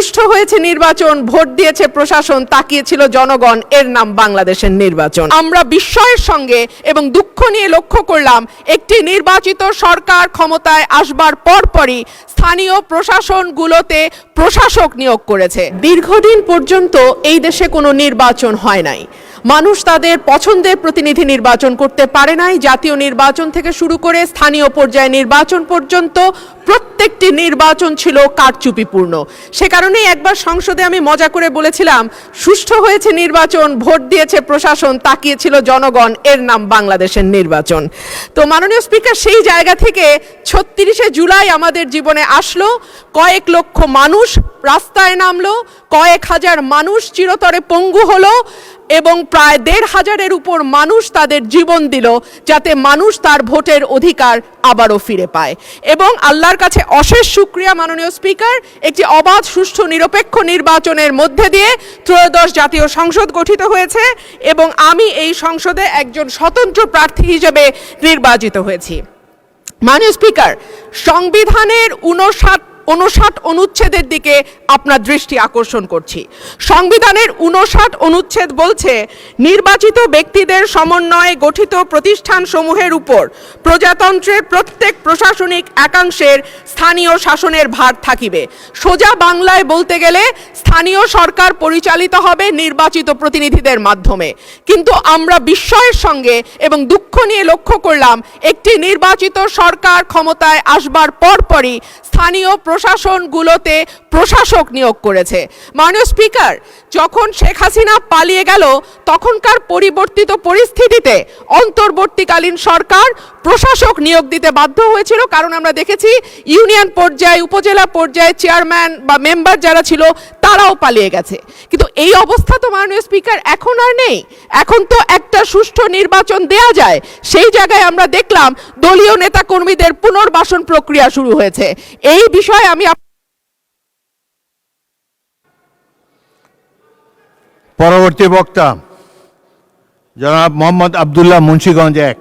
সুষ্ঠু হয়েছে নির্বাচন, ভোট দিয়েছে প্রশাসন, তাকিয়েছিল জনগণ, এর নাম বাংলাদেশের নির্বাচন। আমরা বিস্ময়ের সঙ্গে এবং দুঃখ নিয়ে লক্ষ্য করলাম একটি নির্বাচিত সরকার ক্ষমতায় আসবার পরপরই স্থানীয় প্রশাসনগুলোতে প্রশাসক নিয়োগ করেছে। দীর্ঘদিন পর্যন্ত এই দেশে কোনো নির্বাচন হয় নাই। মানুষ তাদের পছন্দের প্রতিনিধি নির্বাচন করতে পারে নাই। জাতীয় নির্বাচন থেকে শুরু করে স্থানীয় পর্যায়ে নির্বাচন পর্যন্ত প্রত্যেকটি নির্বাচন ছিল কারচুপিপূর্ণ। সে কারণেই একবার সংসদে আমি মজা করে বলেছিলাম, সুষ্ঠু হয়েছে নির্বাচন, ভোট দিয়েছে প্রশাসন, তাকিয়েছিল জনগণ, এর নাম বাংলাদেশের নির্বাচন। তো মাননীয় স্পিকার, সেই জায়গা থেকে ৩৬শে জুলাই আমাদের জীবনে আসলো, কয়েক লক্ষ মানুষ রাস্তায় নামলো, কয়েক হাজার মানুষ চিরতরে পঙ্গু হলো এবং প্রায় ১৫০০-এর উপর মানুষ তাদের জীবন দিল যাতে মানুষ তার ভোটের অধিকার আবারও ফিরে পায়। এবং আল্লাহর কাছে অশেষ শুকরিয়া মাননীয় স্পিকার, একটি অবাধ, সুষ্ঠু, নিরপেক্ষ নির্বাচনের মধ্যে দিয়ে ত্রয়োদশ জাতীয় সংসদ গঠিত হয়েছে এবং আমি এই সংসদে একজন স্বতন্ত্র প্রার্থী হিসেবে নির্বাচিত হয়েছি। মাননীয় স্পিকার, সংবিধানের 59 অনুচ্ছেদের দিকে আপনার দৃষ্টি আকর্ষণ করছি। সংবিধানের 59 অনুচ্ছেদ বলছে, নির্বাচিত ব্যক্তিদের সমন্বয়ে গঠিত প্রতিষ্ঠানসমূহের উপর প্রজাতন্ত্রের প্রত্যেক প্রশাসনিক একাংশের স্থানীয় শাসনের ভার থাকিবে। সোজা বাংলায় বলতে গেলে স্থানীয় সরকার পরিচালিত হবে নির্বাচিত প্রতিনিধিদের মাধ্যমে। কিন্তু আমরা বিস্ময়ের সঙ্গে এবং দুঃখ নিয়ে লক্ষ্য করলাম একটি নির্বাচিত সরকার ক্ষমতায় আসবার পরপরই স্থানীয় প্রশাসনগুলোতে প্রশাসক নিয়োগ করেছে। মাননীয় স্পিকার, যখন শেখ হাসিনা পালিয়ে গেল তখনকার পরিবর্তিত পরিস্থিতিতে অন্তর্বর্তীকালীন সরকার প্রশাসক নিয়োগ দিতে বাধ্য হয়েছিল, কারণ আমরা দেখেছি ইউনিয়ন পর্যায়ে, উপজেলা পর্যায়ে চেয়ারম্যান বা মেম্বার যারা ছিল তারাও পালিয়ে গেছে। কিন্তু এই অবস্থা তো মাননীয় স্পিকার এখন আর নেই। এখন তো একটা সুষ্ঠু নির্বাচন দেয়া যায়। সেই জায়গায় আমরা দেখলাম দলীয় নেতাকর্মীদের পুনর্বাসন প্রক্রিয়া শুরু হয়েছে। এই বিষয়ে আমি পরবর্তী বক্তা জনাব মোহাম্মদ আব্দুল্লাহ, মুন্সিগঞ্জ ১।